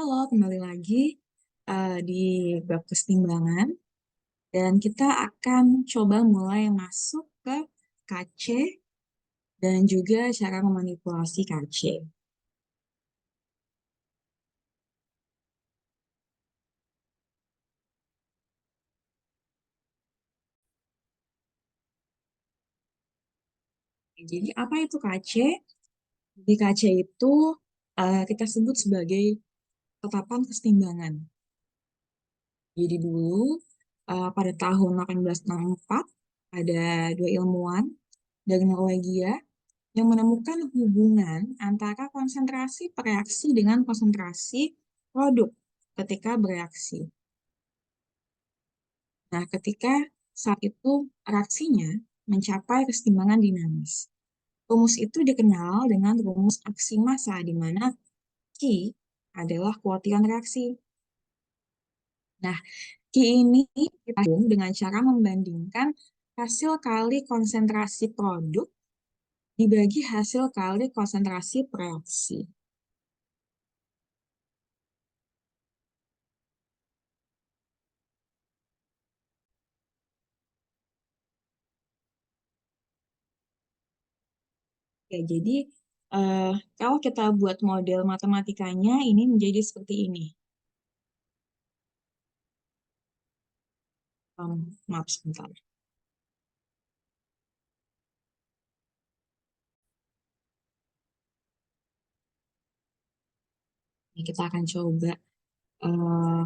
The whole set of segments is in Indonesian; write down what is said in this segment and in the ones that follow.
Halo, kembali lagi di bab kesetimbangan dan kita akan coba mulai masuk ke KC dan juga cara memanipulasi KC. Jadi apa itu KC? Di KC itu kita sebut sebagai tetapan kesetimbangan. Jadi dulu pada tahun 1864 ada dua ilmuwan dari Norwegia yang menemukan hubungan antara konsentrasi reaksi dengan konsentrasi produk ketika bereaksi. Nah, ketika saat itu reaksinya mencapai kesetimbangan dinamis. Rumus itu dikenal dengan rumus aksi massa, di mana Q adalah kewakilan reaksi. Nah, Q ini dihitung dengan cara membandingkan hasil kali konsentrasi produk dibagi hasil kali konsentrasi reaksi. Oke, jadi eh, kalau kita buat model matematikanya, ini menjadi seperti ini. Maaf sebentar. Ini kita akan coba. eh,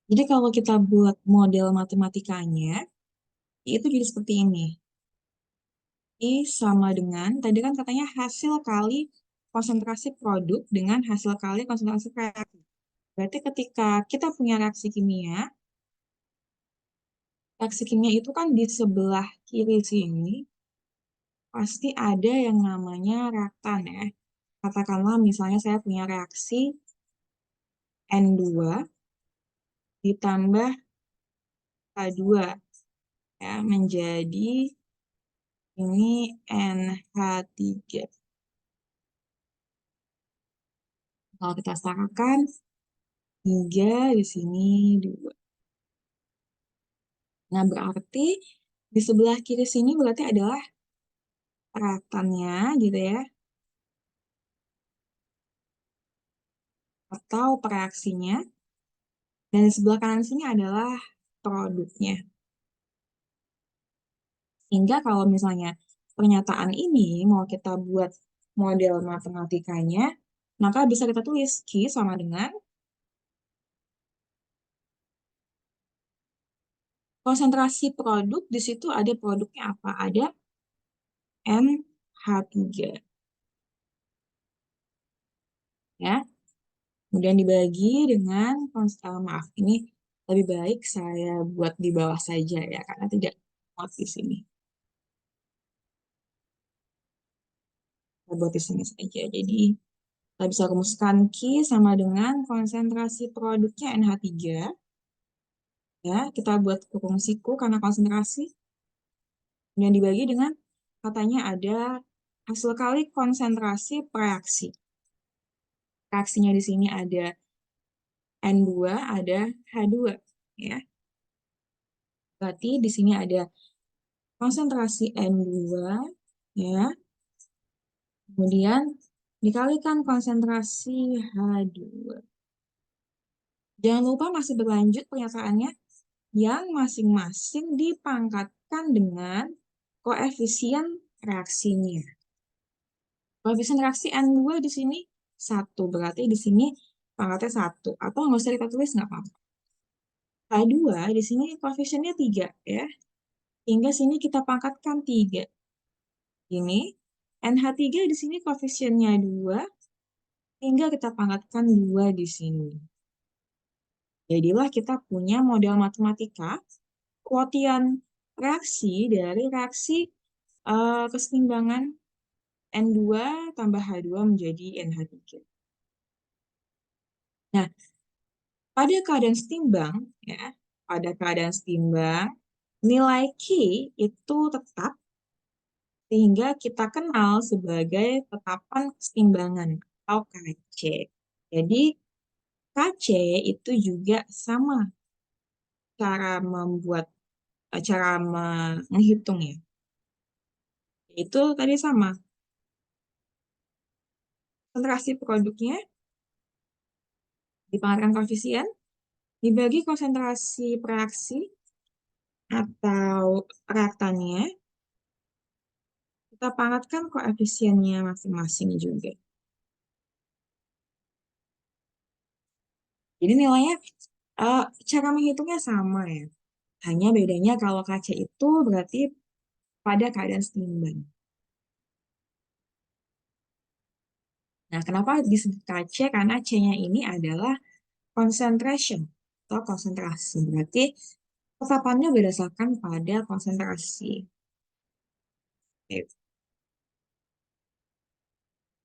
jadi kalau kita buat model matematikanya, itu jadi seperti ini. I sama dengan, tadi kan katanya hasil kali konsentrasi produk dengan hasil kali konsentrasi reaksi. Berarti ketika kita punya reaksi kimia itu kan di sebelah kiri sini, pasti ada yang namanya reaktan ya. Katakanlah misalnya saya punya reaksi N2 ditambah H2 ya, menjadi ini NH3. Kalau kita setarakan 3 di sini 2. Nah, berarti di sebelah kiri sini berarti adalah reaktannya gitu ya, atau pereaksinya. Dan di sebelah kanan sini adalah produknya. Sehingga kalau misalnya pernyataan ini mau kita buat model matematikanya, maka bisa kita tulis Q sama dengan konsentrasi produk. Di situ ada produknya apa? Ada NH3 ya. Kemudian dibagi dengan maaf, ini lebih baik saya buat di bawah saja ya, karena tidak muat di sini. Saya buat di sini saja. Jadi kita bisa rumuskan Q sama dengan konsentrasi produknya NH3. Ya, kita buat kurung siku karena konsentrasi. Dan dibagi dengan katanya ada hasil kali konsentrasi reaksi. Reaksinya di sini ada N2, ada H2. Ya. Berarti di sini ada konsentrasi N2, ya. Kemudian dikalikan konsentrasi H2. Jangan lupa masih berlanjut pernyataannya, yang masing-masing dipangkatkan dengan koefisien reaksinya. Koefisien reaksi N2 di sini 1, berarti di sini pangkatnya 1. Atau nggak usah kita tulis, nggak apa-apa. H2 di sini koefisiennya 3, ya. Hingga sini kita pangkatkan 3. Ini NH3 di sini koefisiennya 2, hingga kita pangkatkan 2 di sini. Jadilah kita punya model matematika kuotian reaksi dari reaksi kesetimbangan N2 tambah H2 menjadi NH3. Nah, pada keadaan setimbang, ya, pada keadaan setimbang, nilai Q itu tetap sehingga kita kenal sebagai tetapan kesetimbangan atau KC. Jadi KC itu juga sama cara menghitung ya. Itu tadi sama. Konsentrasi produknya dipangkatkan koefisien dibagi konsentrasi reaksi atau reaktannya, kita pangkatkan koefisiennya masing-masing juga. Jadi nilainya, cara menghitungnya sama ya. Hanya bedanya kalau KC itu berarti pada keadaan seimbang. Nah, kenapa disebut KC? Karena C-nya ini adalah concentration atau konsentrasi. Berarti tetapannya berdasarkan pada konsentrasi. Oke,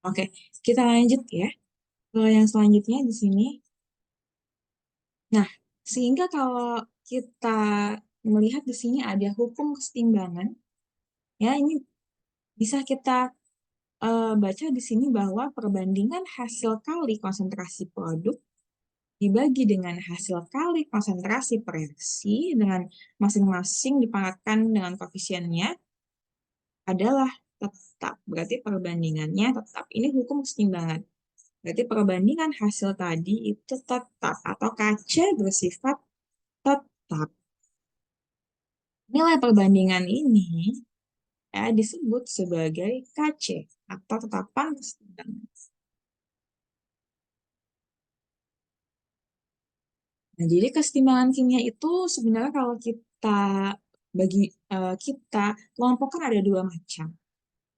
Oke, kita lanjut ya. Kalau yang selanjutnya di sini. Nah, sehingga kalau kita melihat di sini ada hukum kesetimbangan, ya ini bisa kita baca di sini bahwa perbandingan hasil kali konsentrasi produk dibagi dengan hasil kali konsentrasi reaksi dengan masing-masing dipangkatkan dengan koefisiennya adalah tetap. Berarti perbandingannya tetap. Ini hukum kesetimbangan. Berarti perbandingan hasil tadi itu tetap atau KC bersifat tetap. Nilai perbandingan ini ya, disebut sebagai KC atau tetapan kesetimbangan. Nah, jadi kesetimbangan kimia itu sebenarnya kalau bagi kita kelompokkan ada dua macam.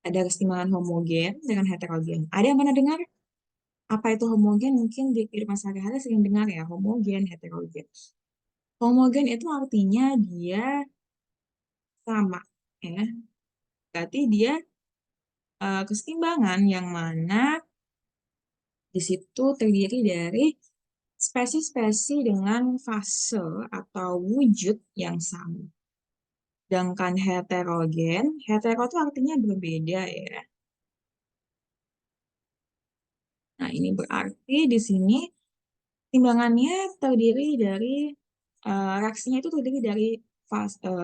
Ada kesetimbangan homogen dengan heterogen. Ada yang pernah dengar apa itu homogen? Mungkin di kehidupan sehari-hari sering dengar ya, homogen, heterogen. Homogen itu artinya dia sama, ya. Berarti dia kesetimbangan yang mana di situ terdiri dari spesies-spesies dengan fase atau wujud yang sama. Sedangkan heterogen, hetero itu artinya berbeda ya. Nah, ini berarti di sini timbangannya terdiri dari reaksinya itu terdiri dari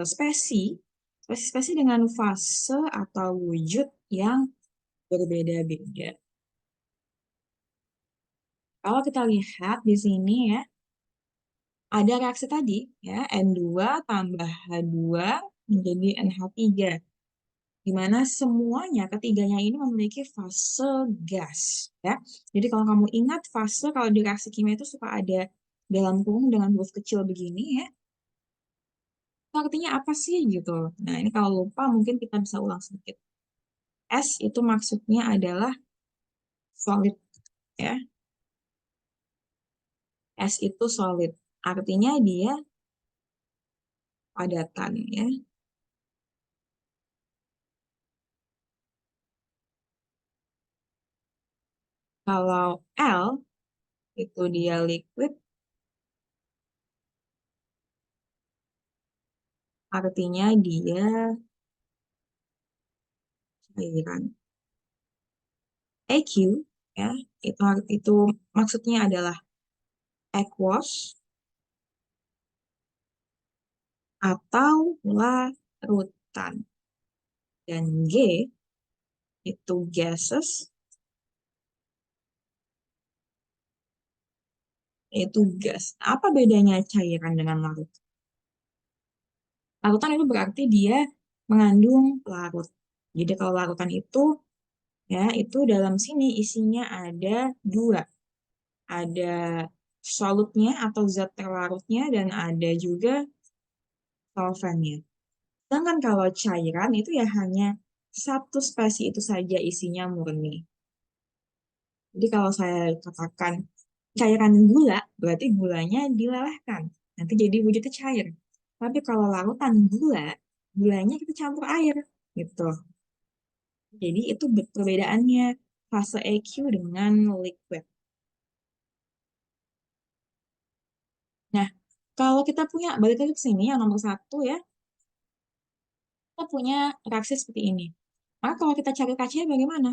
spesies dengan fase atau wujud yang berbeda-beda. Kalau kita lihat di sini ya, ada reaksi tadi ya, N2 tambah H2 menjadi NH3, di mana semuanya ketiganya ini memiliki fase gas ya. Jadi kalau kamu ingat fase kalau di reaksi kimia itu suka ada dalam kurung dengan huruf kecil begini ya. Itu artinya apa sih gitu. Nah, ini kalau lupa mungkin kita bisa ulang sedikit. S itu maksudnya adalah solid ya. S itu solid. Artinya dia padatan ya. Kalau L itu dia liquid, artinya dia cairan. EQ ya, itu maksudnya adalah aqueous atau larutan. Dan G itu gases, itu gas. Apa bedanya cairan dengan larut? Larutan itu berarti dia mengandung larut. Jadi kalau larutan itu ya itu dalam sini isinya ada dua. Ada solutnya atau zat terlarutnya dan ada juga solvennya. Sedangkan kalau cairan itu ya hanya satu spesies itu saja isinya murni. Jadi kalau saya katakan cairan gula, berarti gulanya dilelehkan. Nanti jadi wujudnya cair. Tapi kalau larutan gula, gulanya kita campur air. Gitu. Jadi itu perbedaannya fase EQ dengan liquid. Nah, kalau kita punya, balik lagi ke sini, yang nomor satu ya, kita punya reaksi seperti ini. Maka kalau kita cari KC bagaimana?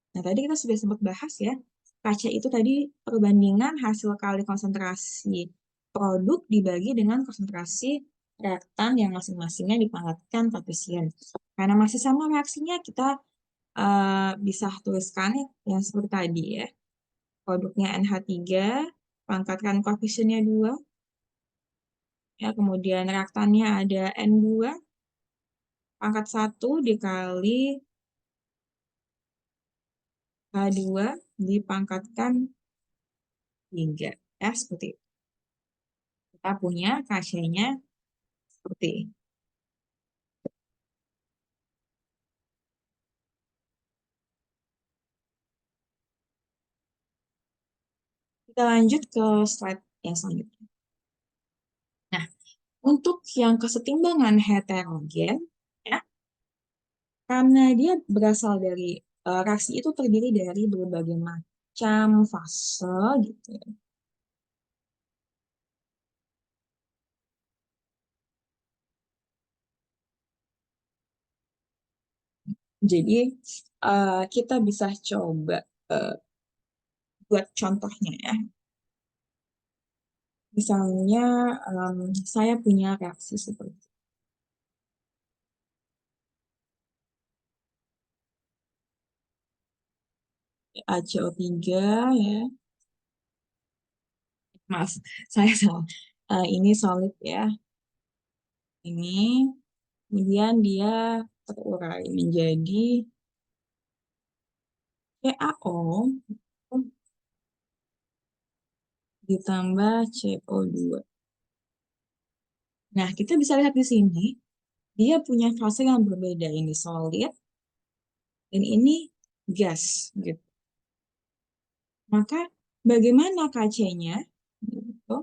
Nah, tadi kita sudah sempat bahas ya, KC itu tadi perbandingan hasil kali konsentrasi produk dibagi dengan konsentrasi reaktan yang masing-masingnya dipangkatkan koefisien. Karena masih sama reaksinya, kita bisa tuliskan yang seperti tadi ya. Produknya NH3, pangkatkan koefisiennya 2, ya, kemudian reaktannya ada N2, pangkat 1 dikali H2 dipangkatkan 3. Ya, seperti itu. Kita punya KC-nya seperti ini. Kita lanjut ke slide yang selanjutnya. Nah, untuk yang kesetimbangan heterogen, ya, karena dia berasal dari reaksi itu terdiri dari berbagai macam fase gitu ya. Jadi kita bisa coba eh, buat contohnya ya. Misalnya saya punya reaksi seperti ACO3 ya. Maaf, saya salah. Ini solid ya. Ini kemudian dia terurai menjadi CaO ditambah CO2. Nah, kita bisa lihat di sini, dia punya fase yang berbeda. Ini solid, dan ini gas. Gitu. Maka, bagaimana KC-nya? Gitu.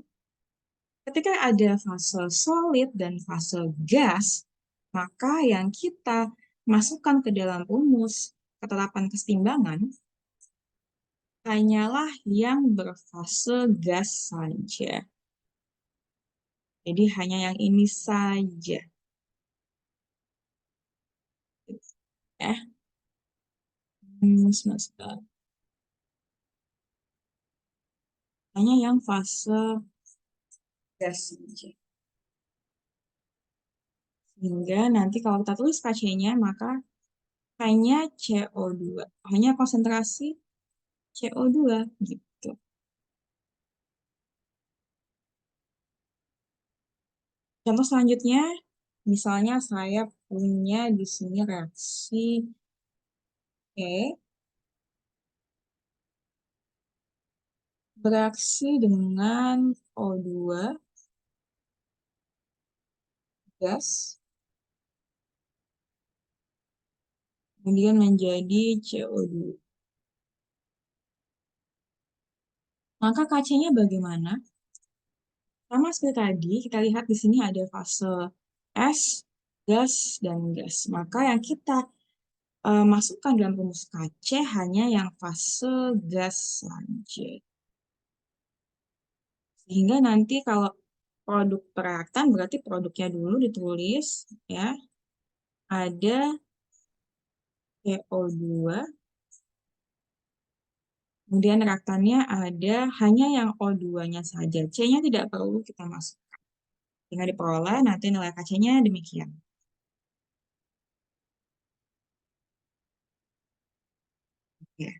Ketika ada fase solid dan fase gas, maka yang kita masukkan ke dalam rumus ketetapan kesetimbangan hanyalah yang berfase gas saja. Jadi hanya yang ini saja. Ya, semesta. Hanya yang fase gas saja. Sehingga nanti kalau kita tulis KC-nya, maka hanya CO2. Hanya konsentrasi CO2 gitu. Contoh selanjutnya, misalnya saya punya di sini reaksi E bereaksi dengan O2 gas, kemudian menjadi CO2. Maka KC-nya bagaimana? Sama seperti tadi, kita lihat di sini ada fase S, gas, dan gas. Maka yang kita masukkan dalam rumus KC hanya yang fase gas saja. Sehingga nanti kalau produk reaktan berarti produknya dulu ditulis ya. Ada CO2, kemudian reaktannya ada hanya yang O2-nya saja. C-nya tidak perlu kita masukkan. Tinggal diperoleh nanti nilai KC-nya demikian. Ya.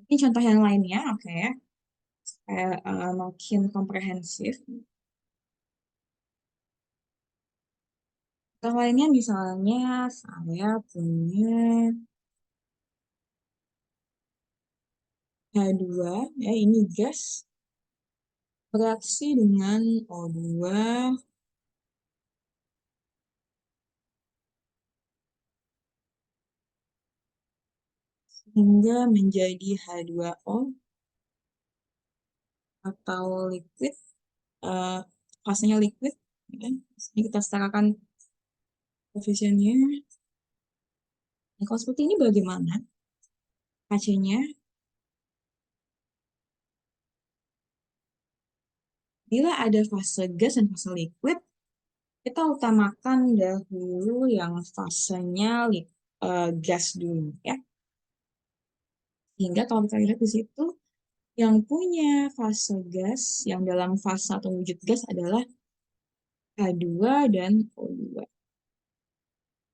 Ini contoh yang lainnya, oke ya. Makin komprehensif. Contoh lainnya misalnya saya punya H2, ya ini gas, bereaksi dengan O2, hingga menjadi H2O atau liquid, uh, fasenya liquid. Ya. Ini kita setarakan koefisiennya. Nah, kalau seperti ini bagaimana? KC-nya, bila ada fase gas dan fase liquid, Kita utamakan dahulu yang fasenya gas dulu ya. Sehingga kalau kita lihat di situ, yang punya fase gas, yang dalam fase atau wujud gas adalah H2 dan O2.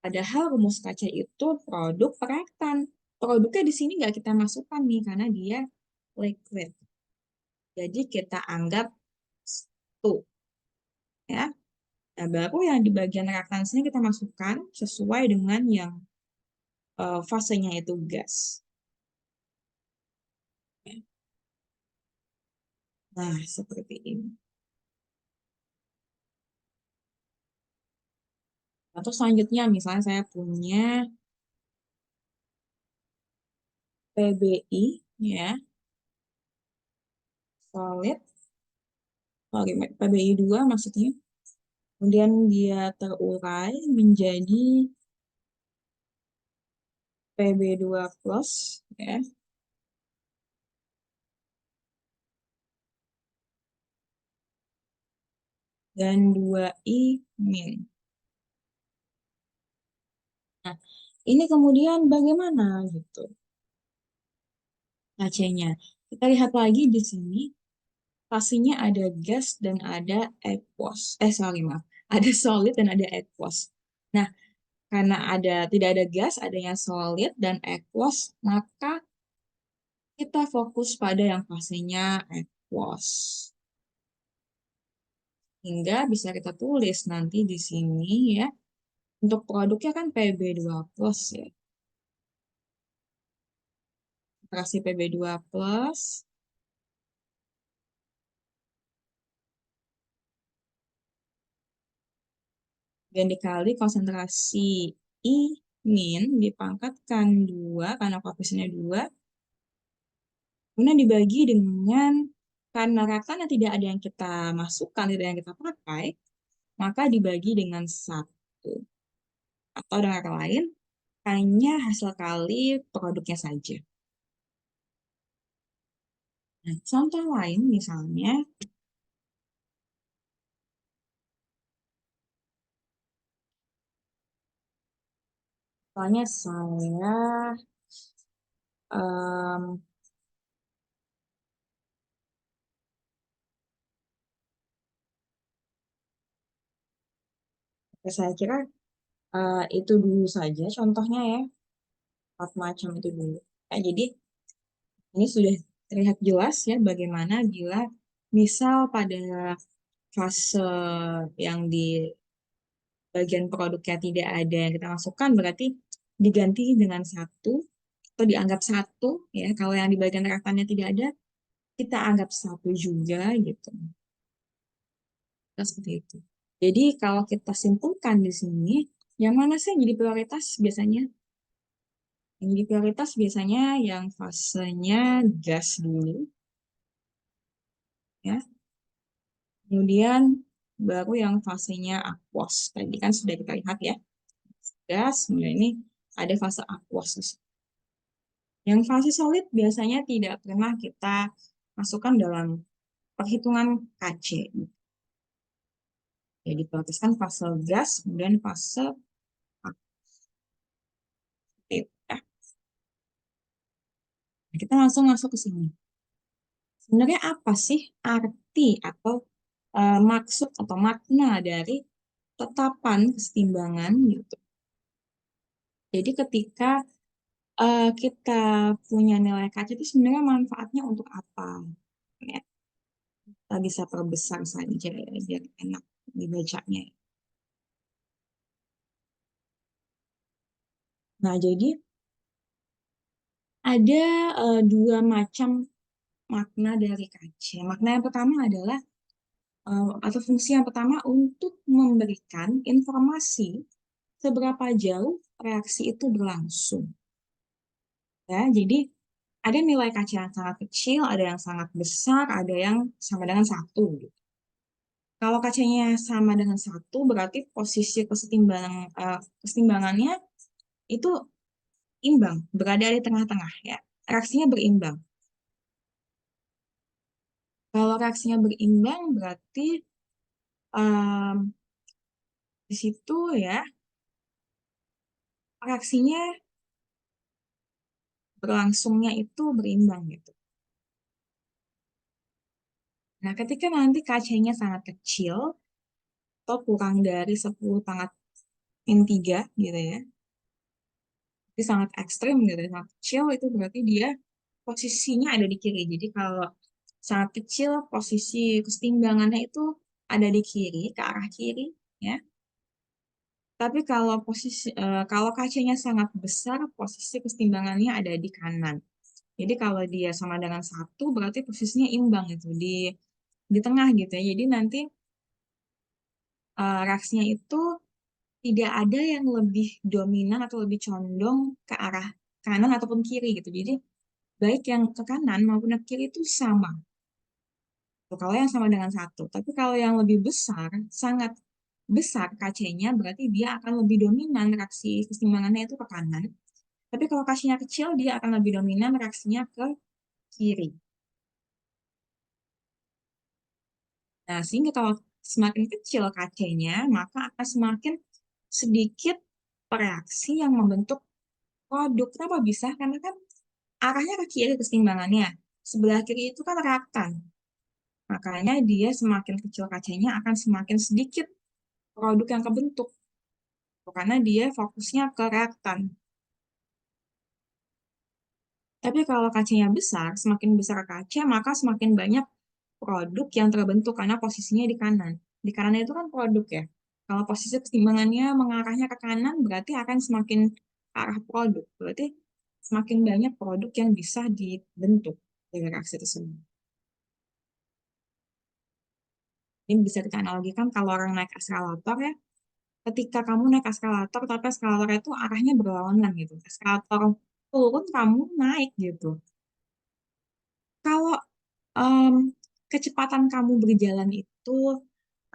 Padahal rumus kaca itu produk reaktan. Produknya di sini nggak kita masukkan nih, karena dia liquid. Jadi kita anggap satu. Ya. Nah, baru yang di bagian reaktan sini kita masukkan sesuai dengan yang fasenya itu gas. Nah, seperti ini. Atau selanjutnya, misalnya saya punya PBI, ya, solid, sorry, PBI 2 maksudnya. Kemudian dia terurai menjadi PB2 plus, ya, dan 2I min. Nah, ini kemudian bagaimana gitu AC-nya? Kita lihat lagi di sini, pastinya ada gas dan ada aqueous. Sorry, maaf. Ada solid dan ada aqueous. Nah, karena tidak ada gas, adanya solid dan aqueous, maka kita fokus pada yang fasenya aqueous. Hingga bisa kita tulis nanti di sini ya. Untuk produknya kan PB2 plus ya. Konsentrasi PB2 plus dan dikali konsentrasi I min dipangkatkan 2 karena koefisiennya 2. Kemudian dibagi dengan, karena reaktan yang tidak ada yang kita masukkan, tidak ada yang kita pakai, maka dibagi dengan 1. Atau dengan kata lain, hanya hasil kali produknya saja. Nah, contoh lain misalnya, saya em, saya kira itu dulu saja contohnya ya, 4 macam itu dulu. Nah, jadi ini sudah terlihat jelas ya bagaimana bila misal pada fase yang di bagian produknya tidak ada yang kita masukkan, berarti diganti dengan 1 atau dianggap 1 ya. Kalau yang di bagian reaktannya tidak ada, kita anggap 1 juga gitu. Nah, seperti itu. Jadi kalau kita simpulkan di sini, yang mana sih yang jadi prioritas biasanya? Yang jadi prioritas biasanya yang fasenya gas dulu, ya. Kemudian baru yang fasenya aqueous. Tadi kan sudah kita lihat ya, gas, kemudian ini ada fase aqueous. Yang fase solid biasanya tidak pernah kita masukkan dalam perhitungan KC. Jadi diprioritaskan fase gas, kemudian fase aktif. Ya. Kita langsung masuk ke sini. Sebenarnya apa sih arti atau maksud atau makna dari tetapan kesetimbangan gitu? Jadi ketika kita punya nilai KC itu sebenarnya manfaatnya untuk apa? Ya, kita bisa perbesar saja ya, biar enak dibacanya. Nah, jadi ada dua macam makna dari KC. Makna yang pertama adalah atau fungsi yang pertama untuk memberikan informasi seberapa jauh reaksi itu berlangsung. Ya, jadi ada nilai KC yang sangat kecil, ada yang sangat besar, ada yang sama dengan 1. Gitu. Kalau KC-nya sama dengan 1, berarti posisi kesetimbangannya itu imbang, berada di tengah-tengah ya. Reaksinya berimbang. Kalau reaksinya berimbang berarti um, Di situ ya, reaksinya berlangsungnya itu berimbang gitu. Nah, ketika nanti kacanya sangat kecil, atau kurang dari 10 pangkat min 3 gitu ya, jadi sangat ekstrim gitu, sangat kecil, itu berarti dia posisinya ada di kiri. Jadi kalau sangat kecil, posisi kesetimbangannya itu ada di kiri, ke arah kiri, ya. Tapi kalau kalau kacanya sangat besar, posisi kesetimbangannya ada di kanan. Jadi kalau dia sama dengan satu, berarti posisinya imbang itu di tengah gitu ya. Jadi nanti reaksinya itu tidak ada yang lebih dominan atau lebih condong ke arah kanan ataupun kiri gitu. Jadi baik yang ke kanan maupun ke kiri itu sama. Tuh, kalau yang sama dengan satu. Tapi kalau yang lebih besar, sangat besar kacanya, berarti dia akan lebih dominan reaksi keseimbangannya itu ke kanan. Tapi kalau kacanya kecil, dia akan lebih dominan reaksinya ke kiri. Nah, sehingga kalau semakin kecil kacanya, maka akan semakin sedikit reaksi yang membentuk produk. Kenapa bisa? Karena kan arahnya ke kiri keseimbangannya. Sebelah kiri itu kan reaktan. Makanya dia semakin kecil kacanya akan semakin sedikit produk yang kebentuk. Karena dia fokusnya ke reaktan. Tapi kalau kacanya besar, semakin besar kaca, maka semakin banyak produk yang terbentuk karena posisinya di kanan. Di kanan itu kan produk ya. Kalau posisi keseimbangannya mengarahnya ke kanan, berarti akan semakin arah produk. Berarti semakin banyak produk yang bisa dibentuk dari reaksi tersebut. Ini bisa kita analogikan kalau orang naik eskalator ya. Ketika kamu naik eskalator, tapi eskalator itu arahnya berlawanan gitu. Eskalator turun, kamu naik gitu. Kalau em, kecepatan kamu berjalan itu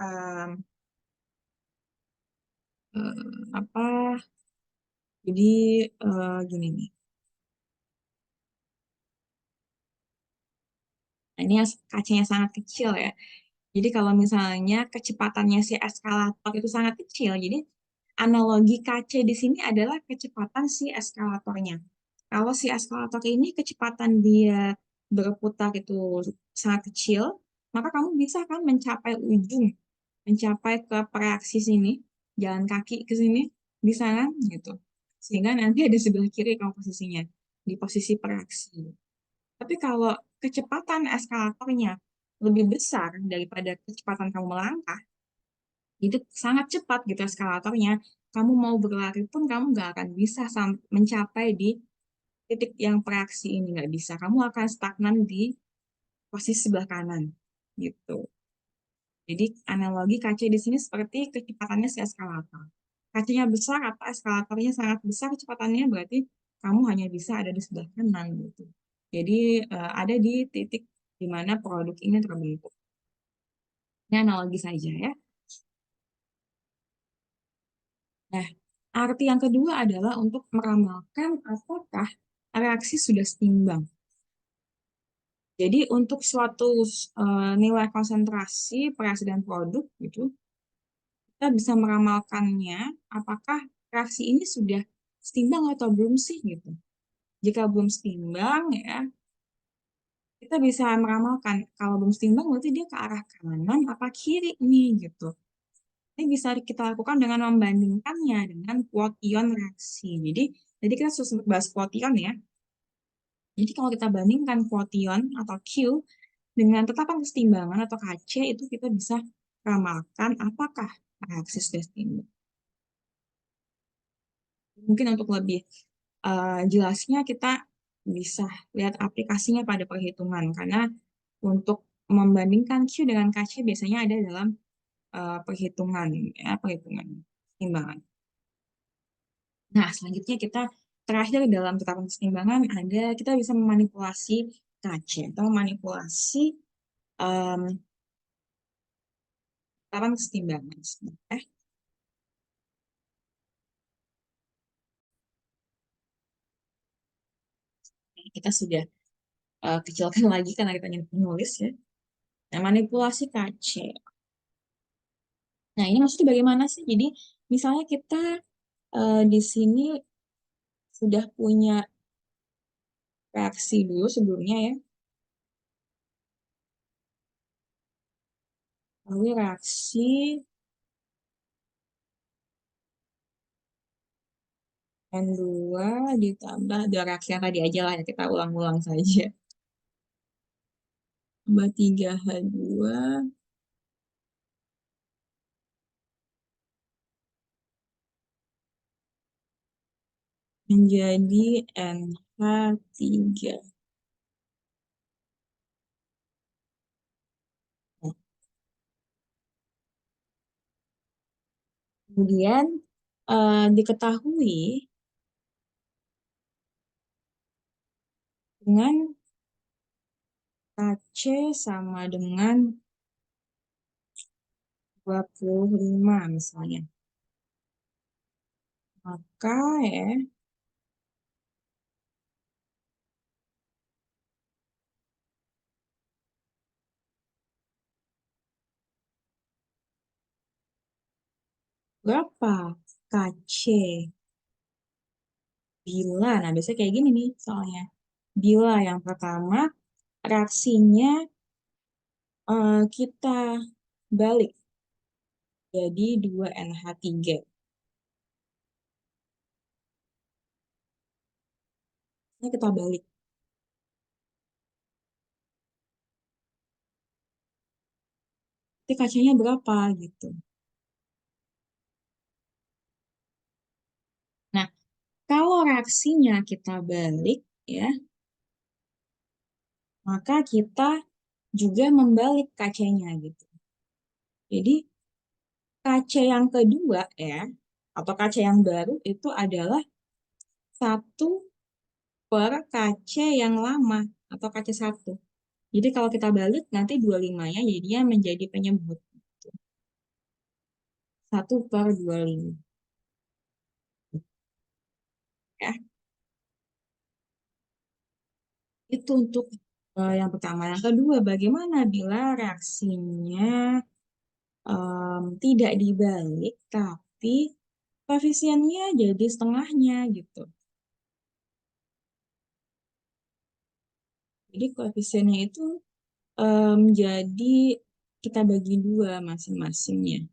em, apa? Jadi gini nih. Nah, ini kacanya sangat kecil ya. Jadi kalau misalnya kecepatannya si eskalator itu sangat kecil, jadi analogi kaca di sini adalah kecepatan si eskalatornya. Kalau si eskalator ini kecepatan dia berputar itu sangat kecil, maka kamu bisa kan mencapai ujung, mencapai ke reaksi sini, jalan kaki ke sini, bisa kan gitu. Sehingga nanti ada sebelah kiri kamu posisinya, di posisi reaksi. Tapi kalau kecepatan eskalatornya lebih besar daripada kecepatan kamu melangkah, itu sangat cepat gitu eskalatornya. Kamu mau berlari pun kamu nggak akan bisa mencapai di titik yang reaksi ini, nggak bisa. Kamu akan stagnan di posisi sebelah kanan gitu. Jadi analogi kaca di sini seperti kecepatannya si eskalator. Kacanya besar atau eskalatornya sangat besar kecepatannya, berarti kamu hanya bisa ada di sebelah kanan gitu. Jadi ada di titik di mana produk ini terbentuk. Ini analogi saja ya. Nah, arti yang kedua adalah untuk meramalkan apakah reaksi sudah seimbang. Jadi untuk suatu nilai konsentrasi reaksi dan produk gitu, kita bisa meramalkannya apakah reaksi ini sudah seimbang atau belum sih gitu. Jika belum seimbang ya, kita bisa meramalkan kalau belum seimbang berarti dia ke arah kanan apa kiri nih gitu. Ini bisa kita lakukan dengan membandingkannya dengan quotion reaksi. Jadi kita sudah sempat bahas quotion ya. Jadi kalau kita bandingkan quotion atau Q dengan tetapan kesetimbangan atau KC itu kita bisa ramalkan apakah reaksi sudah seimbang. Mungkin untuk lebih jelasnya kita bisa lihat aplikasinya pada perhitungan karena untuk membandingkan Q dengan KC biasanya ada dalam perhitungan ya perhitungan keseimbangan. Nah, selanjutnya kita terakhir dalam tetapan keseimbangan ada kita bisa memanipulasi KC atau memanipulasi um, tetapan keseimbangan. Kita sudah kecilkan lagi karena kita ingin menulis ya. Nah, manipulasi KC. Nah, ini maksudnya bagaimana sih? Jadi, misalnya kita di sini sudah punya reaksi dulu sebelumnya ya, lalu reaksi N2 ditambah dari reaksi yang tadi aja lah ya, kita ulang-ulang saja. Tambah 3H2 menjadi NH3. Nah, kemudian diketahui dengan Kc sama dengan 25 misalnya. Maka ya, berapa Kc bila, nah biasanya kayak gini nih soalnya. Bila yang pertama reaksinya kita balik jadi 2NH3. Ini kita balik. Nanti Kc-nya berapa gitu. Nah, kalau reaksinya kita balik ya, maka kita juga membalik Kc-nya gitu. Jadi Kc yang kedua ya, atau Kc yang baru itu adalah 1/Kc yang lama atau Kc1. Jadi kalau kita balik nanti 25-nya jadinya menjadi penyebut. 1/25. Ya, itu untuk yang pertama. Yang kedua, bagaimana bila reaksinya tidak dibalik, tapi koefisiennya jadi setengahnya gitu. Jadi koefisiennya itu jadi kita bagi dua masing-masingnya.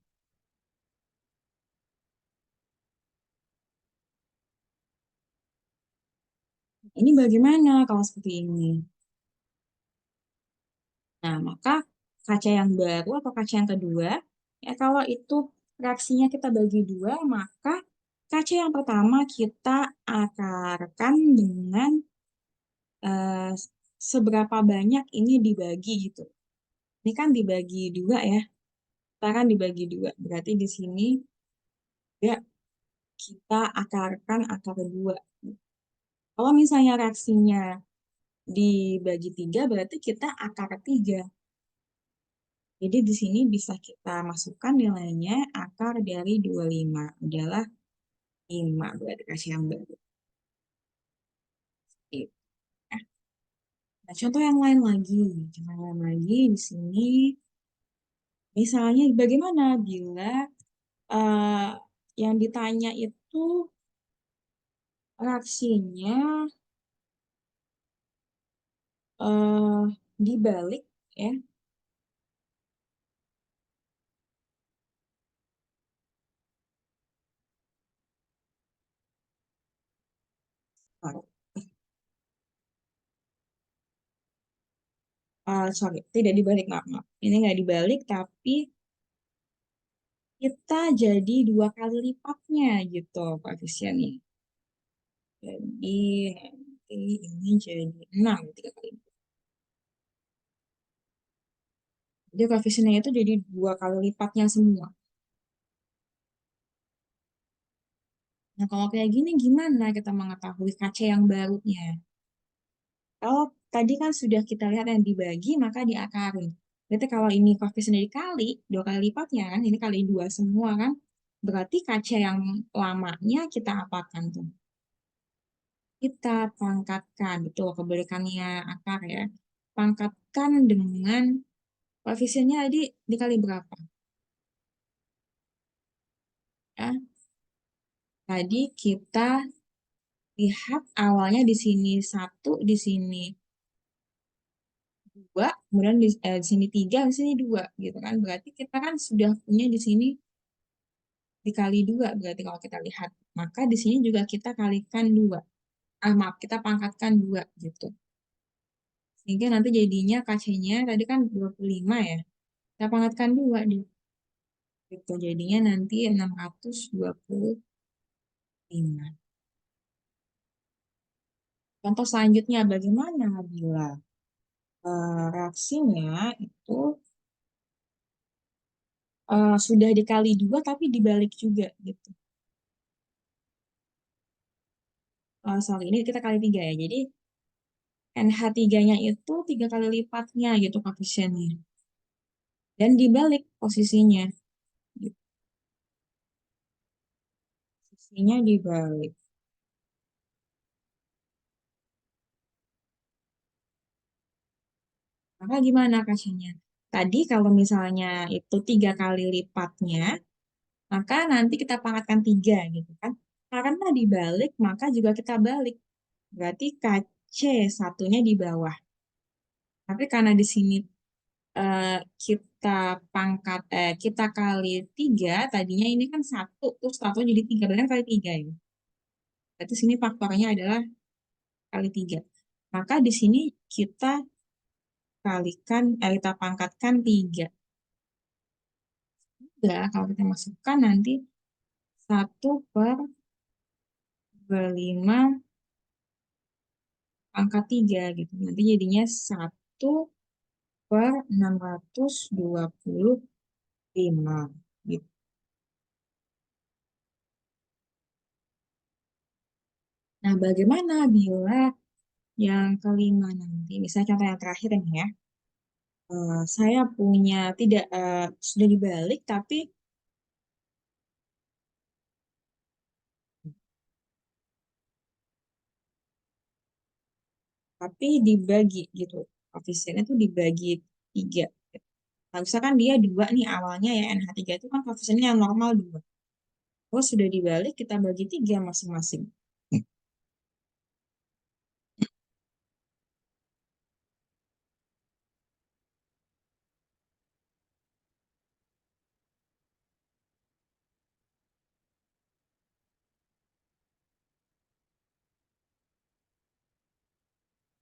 Ini bagaimana kalau seperti ini? Nah, maka kaca yang baru atau kaca yang kedua, ya kalau itu reaksinya kita bagi dua, maka kaca yang pertama kita akarkan dengan eh, seberapa banyak ini dibagi gitu. Ini kan dibagi dua ya, kita kan dibagi dua. Berarti di sini ya kita akarkan akar dua. Kalau misalnya reaksinya dibagi tiga, berarti kita akar tiga. Jadi di sini bisa kita masukkan nilainya akar dari 25 adalah 5 berarti kasih yang baru. Gitu. Nah, contoh yang lain lagi. Contoh yang lain lagi di sini. Misalnya bagaimana bila eh, yang ditanya itu reaksinya eh, dibalik ya. Sorry, tidak dibalik, maaf, maaf. Ini nggak dibalik, tapi kita jadi dua kali lipatnya gitu koefisiennya. Jadi nanti ini jadi 6 tiga kali. Jadi koefisiennya itu jadi dua kali lipatnya semua. Nah, kalau kayak gini gimana kita mengetahui KC yang barunya? Kalau tadi kan sudah kita lihat yang dibagi, maka diakari. Berarti kalau ini koefisiennya dikali, dua kali lipatnya kan, ini kali dua semua kan, berarti KC yang lamanya kita apakan tuh? Kita pangkatkan, betul, kebalikannya akar ya. Pangkatkan dengan koefisiennya tadi dikali berapa? Ya, tadi kita lihat awalnya di sini satu, di sini dua, kemudian di sini tiga, di sini dua, gitu kan? Berarti kita kan sudah punya di sini dikali dua, berarti kalau kita lihat. Maka di sini juga kita kalikan dua. Maaf, kita pangkatkan dua, gitu. Sehingga nanti jadinya KC-nya tadi kan 25 ya. Kita pangkatkan dua, gitu. Jadinya nanti 625. Contoh selanjutnya, bagaimana bila reaksinya itu sudah dikali dua tapi dibalik juga gitu. Sorry, ini kita kali tiga ya. Jadi NH3-nya itu tiga kali lipatnya gitu koefisiennya. Dan dibalik posisinya. Gitu. Posisinya dibalik. Maka gimana kasihnya? Tadi kalau misalnya itu tiga kali lipatnya, maka nanti kita pangkatkan tiga gitu kan. Karena dibalik, maka juga kita balik. Berarti KC satunya di bawah. Tapi karena di sini eh, kita kita kali tiga, tadinya ini kan satu, terus satu jadi tiga, berarti kan kali tiga ya. Berarti sini faktornya adalah kali tiga. Maka di sini kita kita pangkatkan tiga. Enggak, kalau kita masukkan nanti satu per 25 pangkat tiga gitu. Nanti jadinya satu per 625 gitu. Nah, bagaimana bila yang kelima nanti? Misalnya contoh yang terakhir ini ya. Saya punya tidak sudah dibalik tapi dibagi gitu. Koefisiennya tuh dibagi tiga. Nah, misalkan dia dua nih awalnya ya NH3 itu kan koefisiennya yang normal dua. Oh sudah dibalik kita bagi tiga masing-masing.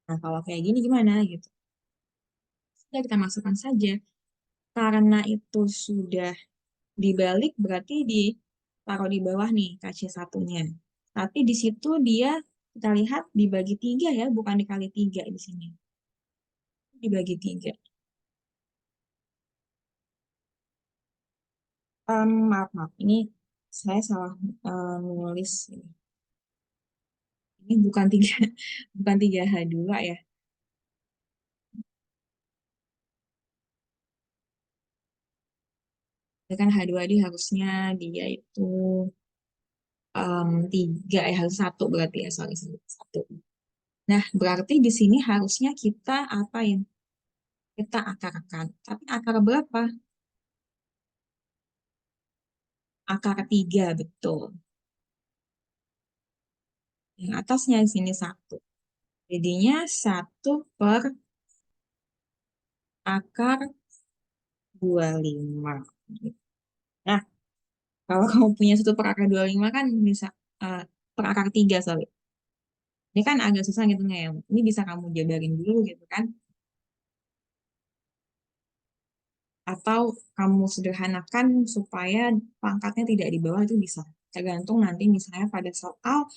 Nah kalau kayak gini gimana gitu? Sudah kita masukkan saja. Karena itu sudah dibalik berarti ditaruh di bawah nih KC satunya. Tapi di situ dia kita lihat dibagi tiga ya, bukan dikali tiga di sini. Dibagi 3. Maaf, maaf. Ini saya salah menulis. Ini bukan tiga, bukan 3H2 ya. Ini kan H2 harusnya dia itu tiga, harus satu berarti ya, sorry, sorry, satu. Nah, berarti di sini harusnya kita apain? Kita akarkan. Tapi akar berapa? Akar tiga, betul. Yang atasnya di sini satu. Jadinya satu per akar 25. Nah, kalau kamu punya satu per akar 25 kan bisa per akar 3, sorry. Ini kan agak susah gitu ya. Ini bisa kamu jabarin dulu gitu kan. Atau kamu sederhanakan supaya pangkatnya tidak di bawah itu bisa. Tergantung nanti misalnya pada soal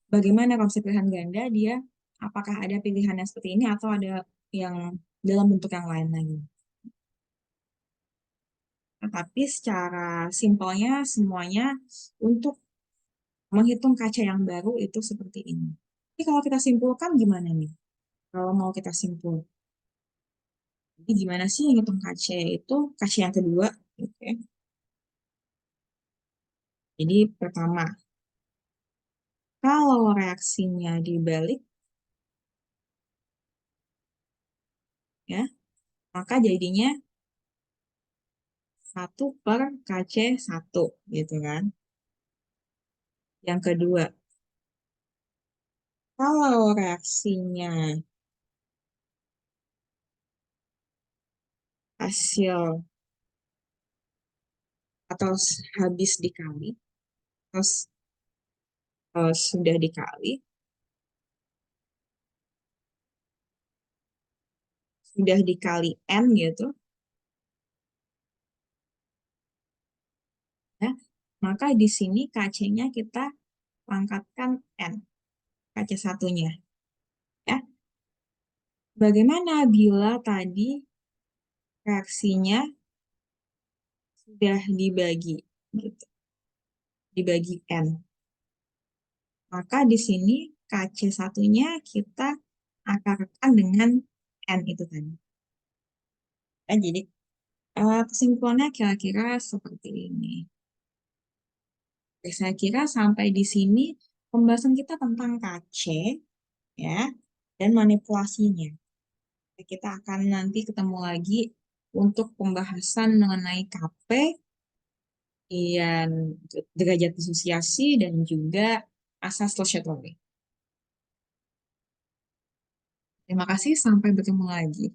bagaimana konsep pilihan ganda dia apakah ada pilihannya seperti ini atau ada yang dalam bentuk yang lain lagi. Tapi secara simpelnya semuanya untuk menghitung kaca yang baru itu seperti ini. Jadi kalau kita simpulkan gimana nih? Kalau mau kita simpul, jadi gimana sih ngitung kaca itu kaca yang kedua? Gitu ya. Jadi pertama, kalau reaksinya dibalik, ya, maka jadinya satu per KC satu, gitu kan. Yang kedua, kalau reaksinya hasil atau habis dikali, terus sudah dikali, sudah dikali N gitu, ya, maka di sini KC-nya kita pangkatkan N, KC satunya. Ya. Bagaimana bila tadi reaksinya sudah dibagi, gitu, dibagi N? Maka di sini KC satunya kita akarkan dengan N itu tadi. Ya, jadi kesimpulannya kira-kira seperti ini. Oke, saya kira sampai di sini pembahasan kita tentang KC ya dan manipulasinya. Kita akan nanti ketemu lagi untuk pembahasan mengenai KP dan derajat disosiasi dan juga asas Locatelli. Terima kasih, sampai bertemu lagi.